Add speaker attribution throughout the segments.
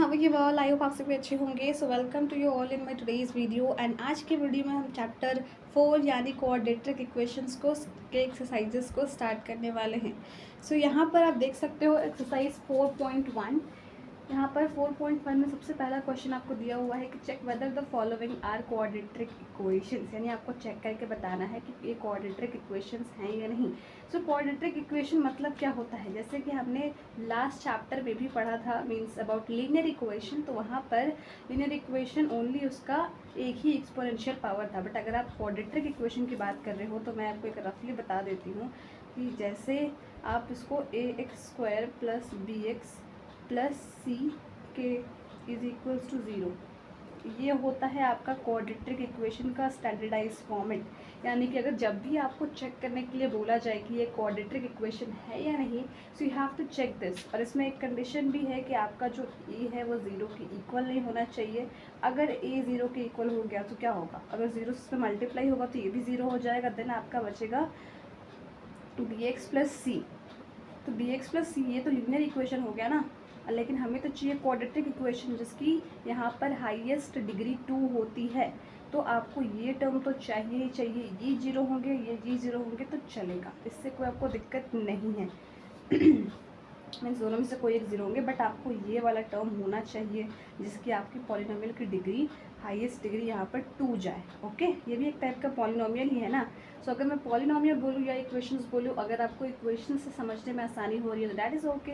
Speaker 1: How are you all? I hope आप सभी अच्छे होंगे। So welcome to you all in my today's video. And आज के वीडियो में हम चैप्टर 4 यानी क्वाड्रेटिक इक्वेशंस को के एक्सरसाइजेस को स्टार्ट करने वाले हैं। सो यहाँ पर आप देख सकते हो एक्सरसाइज 4.1। यहाँ पर 4.1 में सबसे पहला क्वेश्चन आपको दिया हुआ है कि check whether the following are quadratic equations, यानी आपको चेक करके बताना है कि ये क्वाड्रेटिक इक्वेशंस हैं या नहीं। सो क्वाड्रेटिक इक्वेशन मतलब क्या होता है, जैसे कि हमने लास्ट चैप्टर में भी पढ़ा था मीन्स अबाउट लीनियर इक्वेशन, तो वहाँ पर लीनियर इक्वेशन ओनली उसका एक ही एक्सपोनेंशियल पावर था। बट अगर आप क्वाड्रेटिक इक्वेशन की बात कर रहे हो तो मैं आपको एक रफली बता देती हूँ कि जैसे आप इसको ax² प्लस bx प्लस सी के इज इक्वल्स टू 0, ये होता है आपका क्वाड्रेटिक इक्वेशन का स्टैंडर्डाइज फॉर्मेट। यानी कि अगर जब भी आपको चेक करने के लिए बोला जाए कि ये क्वाड्रेटिक इक्वेशन है या नहीं, so you have to check this. और इसमें एक कंडीशन भी है कि आपका जो ए है वो 0 के इक्वल नहीं होना चाहिए। अगर ए 0 के इक्वल हो गया तो क्या होगा, अगर 0 से मल्टीप्लाई होगा तो ये भी 0 हो जाएगा। देन आपका बचेगा bx प्लस सी। तो bx प्लस सी ये तो लीनियर इक्वेशन हो गया ना, लेकिन हमें तो चाहिए क्वाड्रेटिक इक्वेशन जिसकी यहाँ पर हाईएस्ट डिग्री 2 होती है। तो आपको ये टर्म तो चाहिए ही चाहिए, ये 0 होंगे ये 0 होंगे तो चलेगा, इससे कोई आपको दिक्कत नहीं है। मीन्स दोनों में से कोई एक 0 होंगे, बट आपको ये वाला टर्म होना चाहिए जिसकी आपकी पॉलिनोमियल की डिग्री हाईएस्ट डिग्री यहाँ पर 2 जाए। ओके, ये भी एक टाइप का पॉलिनोमियल ही है ना। सो अगर मैं पॉलिनोमियल बोलूँ या इक्वेशंस बोलूँ, अगर आपको इक्वेशन से समझने में आसानी हो रही है तो दैट इज़ ओके।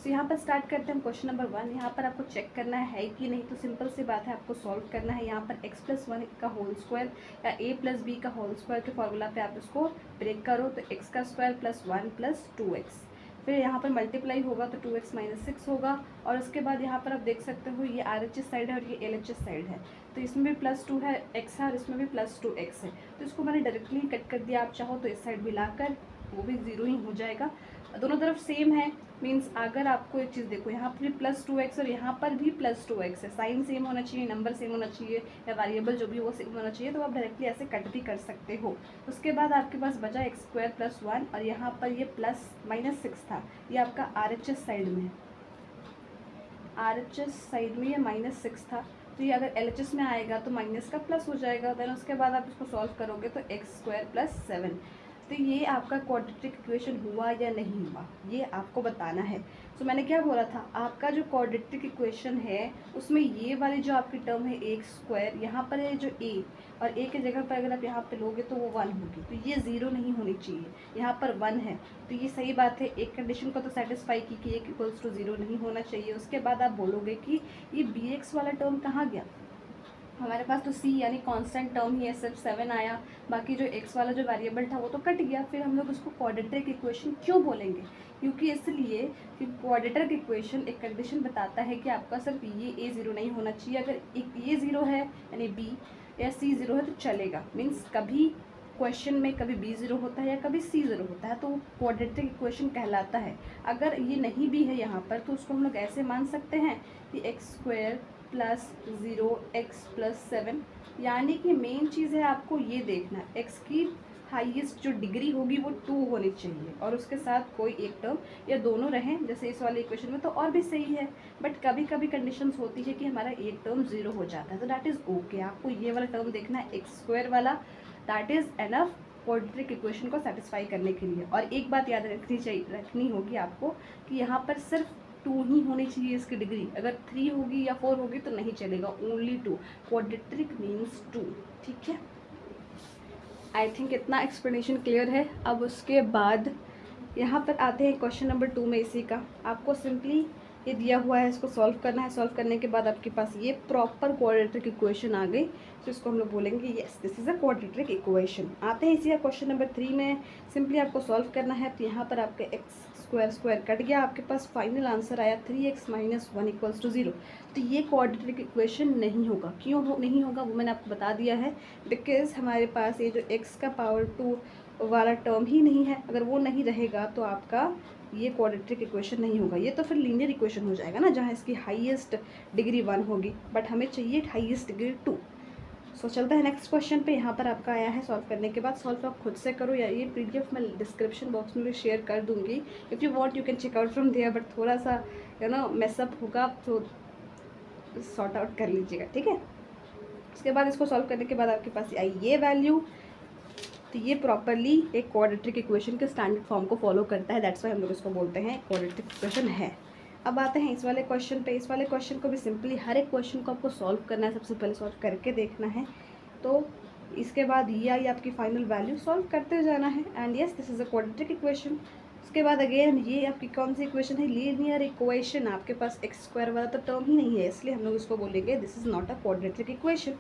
Speaker 1: सो यहाँ पर स्टार्ट करते हैं क्वेश्चन नंबर 1। यहाँ पर आपको चेक करना है कि नहीं, तो सिंपल सी बात है, आपको सॉल्व करना है। यहाँ पर x प्लस 1 का होल स्क्वायर या a प्लस बी का होल स्क्वायर के फॉर्मूला पे आप इसको ब्रेक करो तो x का स्क्वायर प्लस 1 प्लस 2x, फिर यहाँ पर मल्टीप्लाई होगा तो 2x माइनस 6 होगा। और उसके बाद यहाँ पर आप देख सकते हो ये RHS साइड है और ये LHS साइड है, तो इसमें भी प्लस 2 है x है और इसमें भी प्लस 2x है। तो इसको मैंने डायरेक्टली कट कर दिया, आप चाहो तो इस साइड भी लाकर वो भी 0 ही हो जाएगा। दोनों तरफ सेम है, मीन्स अगर आपको एक चीज़ देखो, यहाँ पर भी प्लस 2x और यहाँ पर भी प्लस 2x है, साइन सेम होना चाहिए, नंबर सेम होना चाहिए या वेरिएबल जो भी वो सेम होना चाहिए, तो आप डायरेक्टली ऐसे कट भी कर सकते हो। उसके बाद आपके पास बचा x² प्लस 1 और यहाँ पर ये प्लस माइनस 6 था, ये आपका RHS साइड में है, RHS साइड में ये माइनस 6 था, तो ये अगर LHS में आएगा तो माइनस का प्लस हो जाएगा। देन उसके बाद आप इसको सॉल्व करोगे तो x² प्लस 7। तो ये आपका क्वाड्रेटिक इक्वेशन हुआ या नहीं हुआ, ये आपको बताना है। तो मैंने क्या बोला था, आपका जो क्वाड्रेटिक इक्वेशन है उसमें ये वाली जो आपकी टर्म है x², यहाँ पर है जो a, और a की जगह पर अगर आप यहाँ पे लोगे तो वो 1 होगी, तो ये 0 नहीं होनी चाहिए, यहाँ पर 1 है। तो ये सही बात है, एक कंडीशन को तो सेटिस्फाई की कि एक इक्वल्स टू 0 नहीं होना चाहिए। उसके बाद आप बोलोगे कि ये bx वाला टर्म कहाँ गया, हमारे पास तो c यानी कांस्टेंट टर्म ही है, सिर्फ 7 आया, बाकी जो x वाला जो वेरिएबल था वो तो कट गया। फिर हम लोग उसको क्वाड्रेटिक इक्वेशन क्यों बोलेंगे, क्योंकि इसलिए कि क्वाड्रेटिक इक्वेशन एक कंडीशन बताता है कि आपका सिर्फ ये a 0 नहीं होना चाहिए। अगर एक ये 0 है यानी b या c 0 है तो चलेगा, मीन्स कभी क्वेश्चन में कभी b 0 होता है या कभी c 0 होता है, तो वो क्वाड्रेटिक इक्वेशन कहलाता है। अगर ये नहीं भी है यहाँ पर तो उसको हम लोग ऐसे मान सकते हैं कि x² प्लस 0x प्लस 7, यानी कि मेन चीज़ है आपको ये देखना, x की हाईएस्ट जो डिग्री होगी वो 2 होनी चाहिए और उसके साथ कोई एक टर्म या दोनों रहें, जैसे इस वाले इक्वेशन में तो और भी सही है। बट कभी कभी कंडीशंस होती है कि हमारा एक टर्म 0 हो जाता है, तो दैट इज़ ओके। आपको ये वाला टर्म देखना है x² वाला, that is enough quadratic equation को सेटिस्फाई करने के लिए। और एक बात याद रखनी होगी आपको कि यहाँ पर सिर्फ 2 ही होनी चाहिए इसकी डिग्री, अगर 3 होगी या 4 होगी तो नहीं चलेगा, ओनली 2, क्वाड्रेटिक मीन्स 2। ठीक है, आई थिंक इतना एक्सप्लेनेशन क्लियर है। अब उसके बाद यहाँ पर आते हैं क्वेश्चन नंबर 2 में, इसी का आपको सिंपली ये दिया हुआ है, इसको सॉल्व करना है। सॉल्व करने के बाद आपके पास ये प्रॉपर क्वाड्रेटिक इक्वेशन आ गई, तो इसको हम लोग बोलेंगे yes this is a quadratic equation. आते हैं इसी का क्वेश्चन नंबर 3 में, सिंपली आपको सॉल्व करना है। तो यहाँ पर आपके x² कट गया, आपके पास फाइनल आंसर आया 3x माइनस 1 इक्वल्स टू 0। तो ये क्वाड्रेटिक इक्वेशन नहीं होगा। क्यों नहीं होगा वो मैंने आपको बता दिया है, बिकॉज हमारे पास ये जो x का पावर 2 वाला टर्म ही नहीं है, अगर वो नहीं रहेगा तो आपका ये क्वाड्रेटिक इक्वेशन नहीं होगा। ये तो फिर लीनियर इक्वेशन हो जाएगा ना, जहाँ इसकी हाईएस्ट डिग्री 1 होगी, बट हमें चाहिए हाईएस्ट डिग्री 2। सो चलता है नेक्स्ट क्वेश्चन पे। यहाँ पर आपका आया है, सॉल्व करने के बाद सॉल्व आप खुद से करो, या ये PDF मैं डिस्क्रिप्शन बॉक्स में भी शेयर कर दूँगी, if you want you can check out from there, but थोड़ा सा मेसअप होगा तो सॉर्ट आउट कर लीजिएगा, ठीक है। उसके बाद इसको सॉल्व करने के बाद आपके पास आई ये वैल्यू, तो ये प्रॉपरली एक क्वाड्रेटिक इक्वेशन के स्टैंडर्ड फॉर्म को फॉलो करता है, दैट्स वाई हम लोग इसको बोलते हैं क्वाड्रेटिक इक्वेशन है। अब आते हैं इस वाले क्वेश्चन पे। इस वाले क्वेश्चन को भी सिंपली हर एक क्वेश्चन को आपको सॉल्व करना है, सबसे पहले सॉल्व करके देखना है, तो इसके बाद ये आई आपकी फाइनल वैल्यू, सॉल्व करते जाना है। And yes, this is a quadratic equation. उसके बाद अगेन ये आपकी कौन सी इक्वेशन है, लीनियर इक्वेशन। आपके पास एक्स स्क्वायर वाला तो टर्म ही नहीं है, इसलिए हम लोग इसको बोलेंगे this is not a quadratic equation.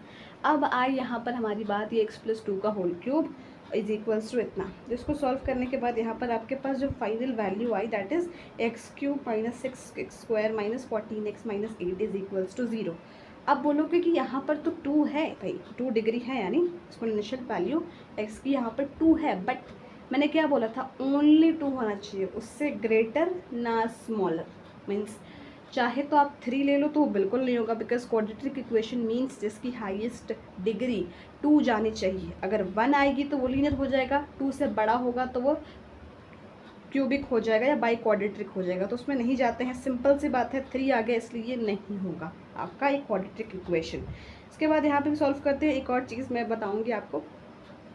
Speaker 1: अब आई यहाँ पर हमारी बात, ये x+2 का whole cube is equals to इतना। तो इसको सॉल्व करने के बाद यहाँ पर आपके पास जो फाइनल वैल्यू आई that is x³ - 6x² - 14x - 8 is equals to 0। अब बोलोगे कि यहाँ पर तो 2 है भाई, 2 डिग्री है, यानी एक्सपोनेंशियल वैल्यू x की यहाँ पर 2 है, बट मैंने क्या बोला था, ओनली 2 होना चाहिए, उससे ग्रेटर ना स्मॉलर। मीन्स चाहे तो आप 3 ले लो तो वो बिल्कुल नहीं होगा, बिकॉज क्वाड्रेटिक इक्वेशन मीन्स जिसकी हाईएस्ट डिग्री 2 जानी चाहिए। अगर 1 आएगी तो वो लीनियर हो जाएगा, 2 से बड़ा होगा तो वो क्यूबिक हो जाएगा या बाई क्वाड्रेटिक हो जाएगा, तो उसमें नहीं जाते हैं, सिंपल सी बात है। 3 आ गया इसलिए ये नहीं होगा आपका एक क्वाड्रेटिक इक्वेशन। इसके बाद यहाँ पे भी सॉल्व करते हैं। एक और चीज़ मैं बताऊँगी आपको,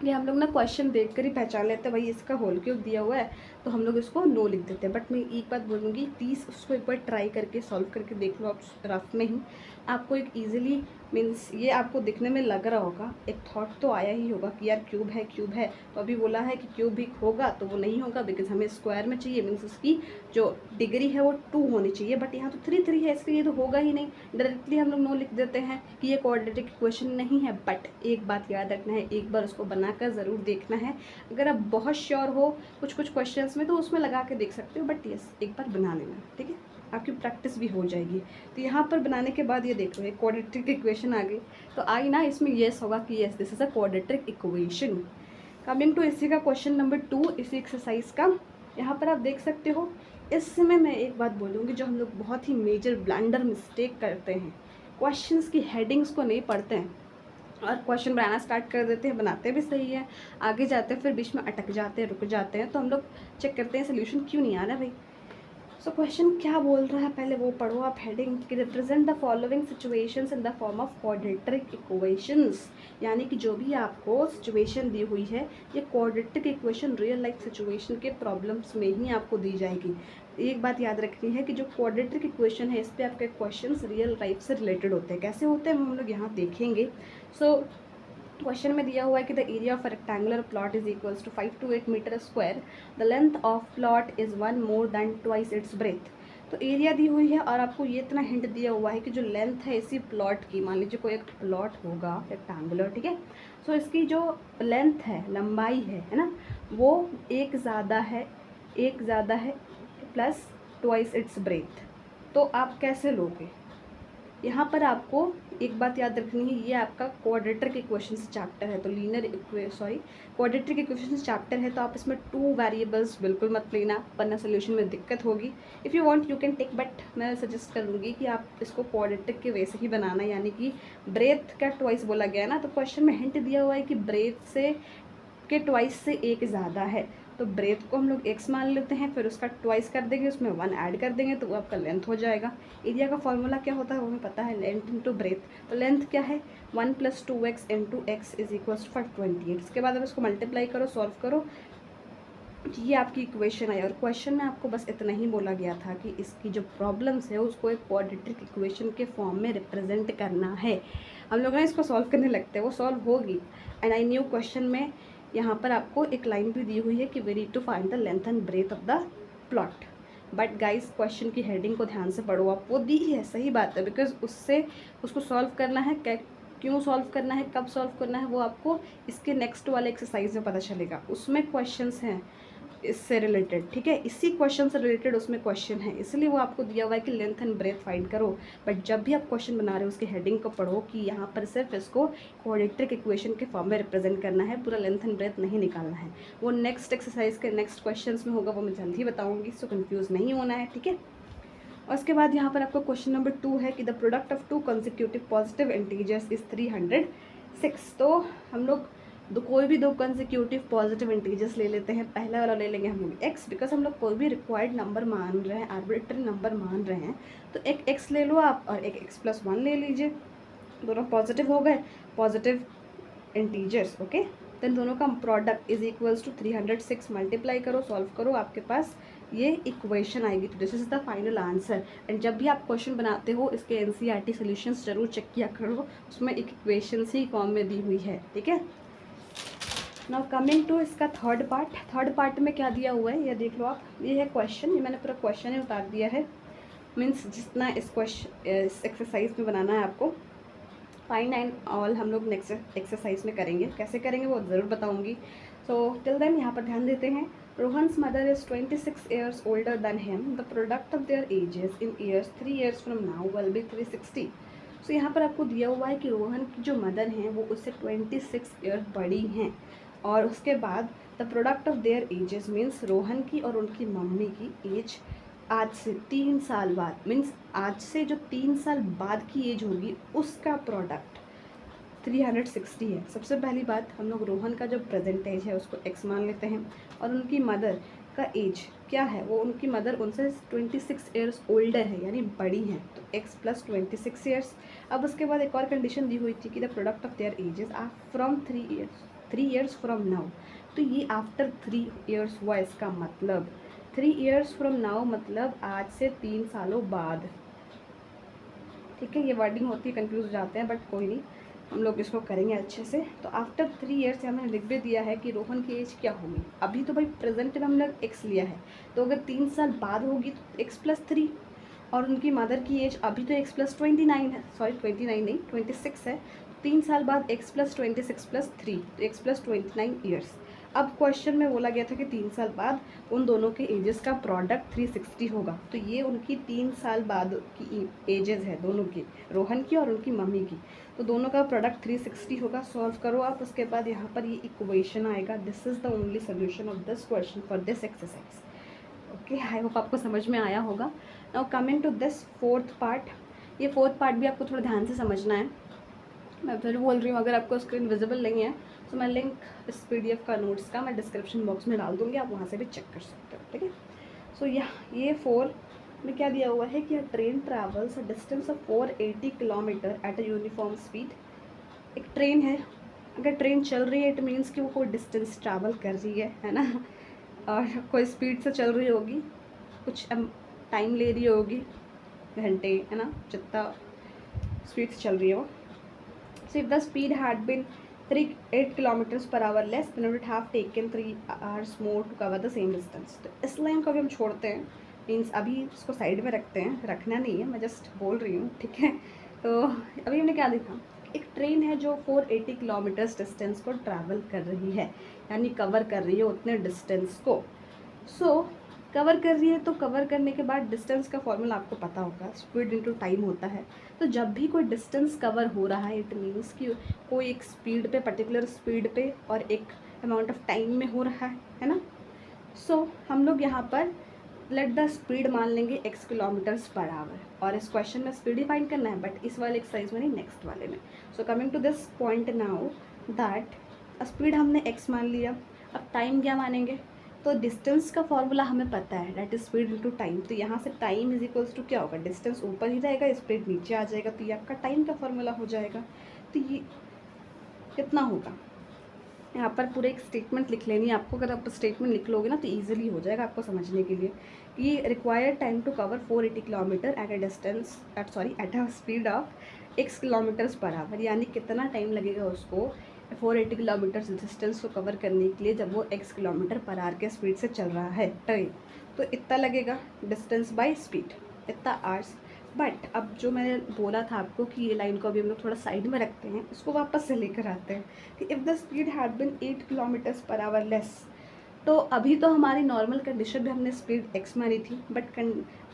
Speaker 1: ये हम लोग ना क्वेश्चन देख कर ही पहचान लेते हैं, भाई इसका होल क्यूब दिया हुआ है तो हम लोग इसको नो लिख देते हैं। बट मैं एक बात बोलूँगी, प्लीज़ उसको एक बार ट्राई करके सॉल्व करके देख लो आप रफ में ही, आपको एक इजीली मीन्स ये आपको दिखने में लग रहा होगा, एक थॉट तो आया ही होगा कि यार क्यूब है क्यूब है। तो अभी बोला है कि क्यूब भी होगा तो वो नहीं होगा, बिकॉज हमें स्क्वायर में चाहिए, मीन्स उसकी जो डिग्री है वो 2 होनी चाहिए, बट यहाँ तो 3 है, इसलिए तो होगा ही नहीं। डायरेक्टली हम लोग नो लिख देते हैं कि ये क्वाड्रेटिक इक्वेशन नहीं है। बट एक बात याद रखना है, एक बार उसको बनाकर ज़रूर देखना है। अगर आप बहुत श्योर हो कुछ कुछ क्वेश्चंस में तो उसमें लगा के देख सकते हो, बट यस एक बार बना लेना, ठीक है, आपकी प्रैक्टिस भी हो जाएगी। तो यहाँ पर बनाने के बाद ये देखो, एक क्वाड्रेटिक इक्वेशन आ गई, तो आई ना इसमें येस होगा कि yes this is a quadratic equation. Coming to इसी का क्वेश्चन नंबर 2 इसी एक्सरसाइज का, यहाँ पर आप देख सकते हो। इसमें मैं एक बात बोलूँगी, जो हम लोग बहुत ही मेजर ब्लंडर मिस्टेक करते हैं, क्वेश्चंस की हेडिंग्स को नहीं पढ़ते हैं और क्वेश्चन बनाना स्टार्ट कर देते हैं, बनाते भी सही है, आगे जाते हैं, फिर बीच में अटक जाते हैं, रुक जाते हैं, तो हम लोग चेक करते हैं सोल्यूशन क्यों नहीं आ रहा भाई। सो क्वेश्चन क्या बोल रहा है पहले वो पढ़ो आप, हेडिंग कि represent the following situations in the form of quadratic equations. यानी कि जो भी आपको सिचुएशन दी हुई है, ये quadratic equation real life situation के प्रॉब्लम्स में ही आपको दी जाएगी। एक बात याद रखनी है कि जो क्वाड्रेटिक इक्वेशन है, इस पर आपके क्वेश्चंस रियल लाइफ से रिलेटेड होते हैं। कैसे होते हैं हम लोग यहाँ देखेंगे। सो क्वेश्चन में दिया हुआ है कि the area of a rectangular plot is equals to 5 to 8 metre square, the length of plot is 1 more than twice its breadth. तो एरिया दी हुई है और आपको ये इतना हिंट दिया हुआ है कि जो लेंथ है इसी प्लॉट की, मान लीजिए कोई एक प्लॉट होगा रेक्टेंगुलर, ठीक है, सो इसकी जो लेंथ है, लंबाई है ना, वो एक ज़्यादा है प्लस ट्वाइस इट्स ब्रेथ। तो आप कैसे लोगे, यहाँ पर आपको एक बात याद रखनी है, ये आपका क्वाड्रेटिक इक्वेशंस चैप्टर है, तो क्वाड्रेटिक इक्वेशंस चैप्टर है, तो आप इसमें 2 वेरिएबल्स बिल्कुल मत लेना, वरना सोल्यूशन में दिक्कत होगी। If you want you can take, but मैं सजेस्ट करूँगी कि आप इसको क्वाड्रेटिक के वे से ही बनाना, यानी कि ब्रेथ का ट्वाइस बोला गया है ना, तो क्वेश्चन में हिंट दिया हुआ है कि ब्रेथ से के ट्वाइस से एक ज़्यादा है, तो ब्रेथ को हम लोग x मान लेते हैं, फिर उसका ट्वाइस कर देंगे, उसमें 1 ऐड कर देंगे, तो वो आपका लेंथ हो जाएगा। एरिया का फॉर्मूला क्या होता है वो हमें पता है, लेंथ इंटू ब्रेथ। तो लेंथ क्या है, 1 + 2x into x is equals to 528। इसके बाद अब इसको मल्टीप्लाई करो, सॉल्व करो, ये आपकी इक्वेशन आई। और क्वेश्चन में आपको बस इतना ही बोला गया था कि इसकी जो प्रॉब्लम्स है उसको एक क्वाड्रेटिक इक्वेशन के फॉर्म में रिप्रेजेंट करना है। हम लोग ना इसको सॉल्व करने लगते हैं, वो सॉल्व होगी। एंड आई न्यू क्वेश्चन में यहाँ पर आपको एक लाइन भी दी हुई है कि we need to find the length and breadth of the plot. But guys question की हेडिंग को ध्यान से पढ़ो आप, वो दी है, सही बात है, बिकॉज उससे उसको सॉल्व करना है, क्यों सॉल्व करना है, कब सॉल्व करना है, वो आपको इसके नेक्स्ट वाले एक्सरसाइज में पता चलेगा, उसमें क्वेश्चंस हैं इससे रिलेटेड, ठीक है, इसी क्वेश्चन से रिलेटेड उसमें क्वेश्चन है, इसलिए वो आपको दिया हुआ है कि लेंथ एंड ब्रेथ फाइंड करो। बट जब भी आप क्वेश्चन बना रहे हो उसकी हेडिंग को पढ़ो कि यहाँ पर सिर्फ इसको क्वाड्रेटिक इक्वेशन के फॉर्म में रिप्रेजेंट करना है, पूरा लेंथ एंड ब्रेथ नहीं निकालना है। वो नेक्स्ट एक्सरसाइज के नेक्स्ट क्वेश्चन में होगा, वो मैं जल्द ही बताऊँगी, सो कन्फ्यूज़ नहीं होना है, ठीक है। और उसके बाद यहाँ पर आपको क्वेश्चन नंबर 2 है कि the product of 2 consecutive positive integers is 306। तो हम लोग कोई भी दो कंसेक्यूटिव पॉजिटिव इंटीजर्स ले लेते हैं। पहला वाला ले लेंगे हम लोग x, बिकॉज हम लोग कोई भी रिक्वायर्ड नंबर मान रहे हैं, आर्बिट्ररी नंबर मान रहे हैं, तो एक x ले लो आप और एक x+1 ले लीजिए। दोनों पॉजिटिव हो गए, पॉजिटिव इंटीजर्स, ओके। देन दोनों का product is equals to 306, multiply करो, सॉल्व करो, आपके पास ये इक्वेशन आएगी। तो this is the final answer. And जब भी आप क्वेश्चन बनाते हो इसके एनसीईआरटी सॉल्यूशंस जरूर चेक किया करो, उसमें इक्वेशंस ही फॉर्म में दी हुई है, ठीक है। नाउ कमिंग टू इसका थर्ड पार्ट में क्या दिया हुआ है ये देख लो आप। ये है क्वेश्चन, ये मैंने पूरा क्वेश्चन ही उतार दिया है, मीन्स जितना इस एक्सरसाइज में बनाना है आपको। फाइंड एंड ऑल हम लोग नेक्स्ट एक्सरसाइज में करेंगे, कैसे करेंगे वो ज़रूर बताऊंगी। सो टिल देन यहाँ पर ध्यान देते हैं। Rohan's mother is 26 years older than him, the product of their edges in years 3 years from now will be 360। सो यहाँ पर आपको दिया हुआ है कि रोहन की जो मदर हैं वो उससे 26 ईयर बड़ी हैं, और उसके बाद the product of their edges means Rohan की और उनकी मम्मी की एज आज से 3 साल बाद, मीन्स आज से जो 3 साल बाद की एज होगी उसका प्रोडक्ट 360 है। सबसे पहली बात, हम लोग रोहन का जो प्रेजेंट एज है उसको x मान लेते हैं, और उनकी मदर का एज क्या है, वो उनकी मदर उनसे 26 ईयर्स ओल्डर है, यानी बड़ी हैं, तो x + 26 ईयर्स। अब उसके बाद एक और कंडीशन दी हुई थी कि the product of their ages are from 3 years from now, तो ये आफ्टर 3 years हुआ। इसका मतलब 3 years फ्रॉम नाउ मतलब आज से 3 सालों बाद, ठीक है। ये वर्डिंग होती है, कंफ्यूज हो जाते हैं, बट कोई नहीं, हम लोग इसको करेंगे अच्छे से। तो आफ्टर 3 years हमने लिख भी दिया है कि रोहन की एज क्या होगी। अभी तो भाई प्रेजेंट में हम लोग x लिया है, तो अगर 3 साल बाद होगी तो x+3, और उनकी मदर की एज अभी तो x+29 है, सॉरी 29 नहीं 26 है, 3 साल बाद x+26 + 3 तो x+29 ईयर्स। अब क्वेश्चन में बोला गया था कि 3 साल बाद उन दोनों के एजेस का प्रोडक्ट 360 होगा, तो ये उनकी 3 साल बाद की एजेस है दोनों की, रोहन की और उनकी मम्मी की, तो दोनों का प्रोडक्ट 360 होगा। सॉल्व करो आप, उसके बाद यहाँ पर ये इक्वेशन आएगा। This is the only solution of this question for this exercise, okay. I hope आपको समझ में आया होगा। Now coming to this fourth part, ये फोर्थ पार्ट भी आपको थोड़ा ध्यान से समझना है। मैं फिर बोल रही हूँ, अगर आपको स्क्रीन विजिबल नहीं है तो मैं लिंक इस PDF का नोट्स का मैं डिस्क्रिप्शन बॉक्स में डाल दूँगी, आप वहाँ से भी चेक कर सकते हो, ठीक है। सो ये 4 में क्या दिया हुआ है कि train travels a distance of 480 kilometre at a uniform speed. एक ट्रेन है, अगर ट्रेन चल रही है इट मीन्स कि वो कोई डिस्टेंस ट्रैवल कर रही है ना, और कोई स्पीड से चल रही होगी, कुछ टाइम ले रही होगी, घंटे, है ना, जितना स्पीड से चल रही है वो। So if the speed had been 8 kilometers per hour less, then it would have taken 3 hours more to cover the same distance. तो इस लाइन को भी हम छोड़ते हैं, मीन्स अभी इसको साइड में रखते हैं, रखना नहीं है, मैं जस्ट बोल रही हूँ, ठीक है। तो अभी हमने क्या देखा, एक ट्रेन है जो 480 किलोमीटर्स डिस्टेंस को ट्रैवल कर रही है, यानी कवर कर रही है उतने डिस्टेंस को। कवर कर रही है, तो कवर करने के बाद डिस्टेंस का फॉर्मूला आपको पता होगा, स्पीड इनटू टाइम होता है। तो जब भी कोई डिस्टेंस कवर हो रहा है इट मीन्स कि कोई एक स्पीड पे, पर्टिकुलर स्पीड पे और एक अमाउंट ऑफ टाइम में हो रहा है ना। सो हम लोग यहाँ पर लेट द स्पीड मान लेंगे x किलोमीटर्स पर आवर, और इस क्वेश्चन में स्पीड ही फाइंड करना है, बट इस वाले एक्सरसाइज में नहीं, नेक्स्ट वाले में। So coming to this point now that speed हमने x मान लिया, अब टाइम क्या मानेंगे, तो डिस्टेंस का फॉर्मूला हमें पता है, that is speed into time. तो यहाँ से टाइम इज इक्वल्स टू क्या होगा, डिस्टेंस ऊपर ही रहेगा, स्पीड नीचे आ जाएगा, तो ये आपका टाइम का फॉर्मूला हो जाएगा। तो ये कितना होगा, यहाँ पर पूरे एक स्टेटमेंट लिख लेनी है आपको। अगर आप स्टेटमेंट लिख लोगे ना तो ईजिली हो जाएगा आपको समझने के लिए। ये required time to cover 480 kilometre at a distance at a speed of x kilometres per hour, यानी कितना टाइम लगेगा उसको 480 किलोमीटर डिस्टेंस को कवर करने के लिए जब वो x किलोमीटर पर आवर के स्पीड से चल रहा है ट्रेन, तो इतना लगेगा डिस्टेंस बाय स्पीड, इतना आवर्स। बट अब जो मैंने बोला था आपको कि ये लाइन को अभी हम लोग थोड़ा साइड में रखते हैं, इसको वापस से लेकर आते हैं कि if the speed had been 8 kilometres per our less, तो अभी तो हमारी नॉर्मल कंडीशन भी हमने स्पीड x मानी थी, बट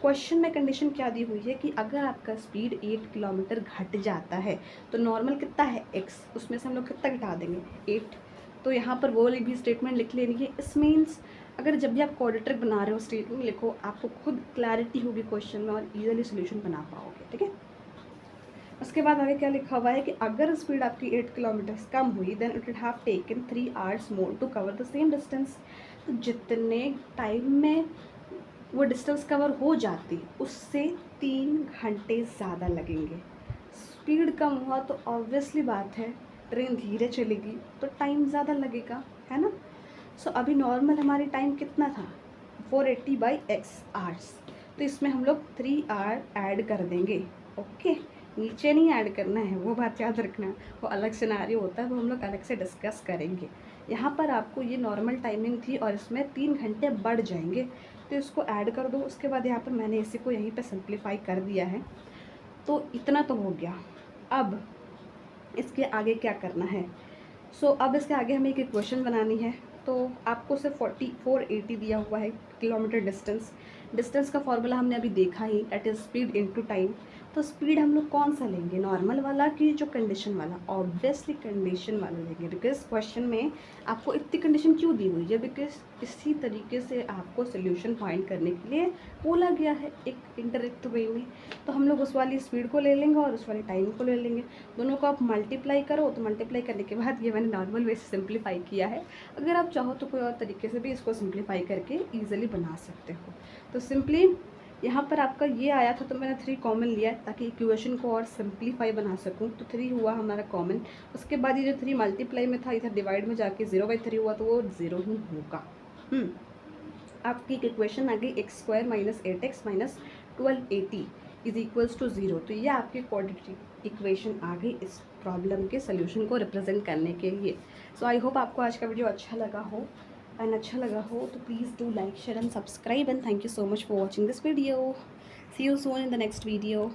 Speaker 1: क्वेश्चन में कंडीशन क्या दी हुई है कि अगर आपका स्पीड 8 किलोमीटर घट जाता है, तो नॉर्मल कितना है x, उसमें से हम लोग कितना घटा देंगे 8, तो यहाँ पर वो भी स्टेटमेंट लिख लेनी है। इस मीन्स अगर जब भी आप क्वाड्रेटिक बना रहे हो स्टेटमेंट लिखो, आपको खुद क्लैरिटी होगी क्वेश्चन में और इजीली सोल्यूशन बना पाओगे, ठीक है। बस उसके बाद आगे क्या लिखा हुआ है कि अगर स्पीड आपकी 8 किलोमीटर कम हुई then it would have taken 3 hours more to cover the same distance. तो जितने टाइम में वो डिस्टेंस कवर हो जाती उससे 3 घंटे ज़्यादा लगेंगे। स्पीड कम हुआ तो ऑब्वियसली बात है ट्रेन धीरे चलेगी तो टाइम ज़्यादा लगेगा, है ना। सो अभी नॉर्मल हमारी टाइम कितना था 480/x आवर्स, तो इसमें हम लोग 3 आवर ऐड कर देंगे। ओके, नीचे नहीं ऐड करना है, वो बात याद रखना, वो अलग सिनेरियो होता है, वो हम लोग अलग से डिस्कस करेंगे। यहाँ पर आपको ये नॉर्मल टाइमिंग थी और इसमें 3 घंटे बढ़ जाएंगे, तो इसको ऐड कर दो। उसके बाद यहाँ पर मैंने इसी को यहीं पे सिंप्लीफाई कर दिया है, तो इतना तो हो गया। अब इसके आगे क्या करना है, अब इसके आगे हमें एक इक्वेशन बनानी है। तो आपको सिर्फ 480 दिया हुआ है किलोमीटर डिस्टेंस का फॉर्मूला हमने अभी देखा ही, that is speed into time. तो स्पीड हम लोग कौन सा लेंगे, नॉर्मल वाला कि जो कंडीशन वाला? ऑब्वियसली कंडीशन वाला लेंगे, बिकॉज क्वेश्चन में आपको इतनी कंडीशन क्यों दी हुई है, बिकॉज इसी तरीके से आपको सोल्यूशन फाइंड करने के लिए बोला गया है एक इंटरेक्ट वे में। तो हम लोग उस वाली स्पीड को ले लेंगे और उस वाली टाइम को ले लेंगे, दोनों को आप मल्टीप्लाई करो, तो मल्टीप्लाई करने के बाद ये मैंने नॉर्मल वे से सिंप्लीफाई किया है। अगर आप चाहो तो कोई और तरीके से भी इसको सिंप्लीफाई करके ईजिली बना सकते हो। तो सिंपली यहाँ पर आपका ये आया था तो मैंने 3 कॉमन लिया है ताकि इक्वेशन को और सिंप्लीफाई बना सकूँ। तो 3 हुआ हमारा कॉमन। उसके बाद ये जो 3 मल्टीप्लाई में था इधर डिवाइड में जाके 0/3 हुआ, तो वो 0 ही होगा। आपकी एक इक्वेशन आ गई x² - 8x - 1280 is equals to 0। तो ये आपकी क्वाड्रेटिक इक्वेशन आ गई इस प्रॉब्लम के सोल्यूशन को रिप्रेजेंट करने के लिए। सो आई होप आपको आज का वीडियो अच्छा लगा हो, तो please do like, share and subscribe, and thank you so much for watching this video. See you soon in the next video.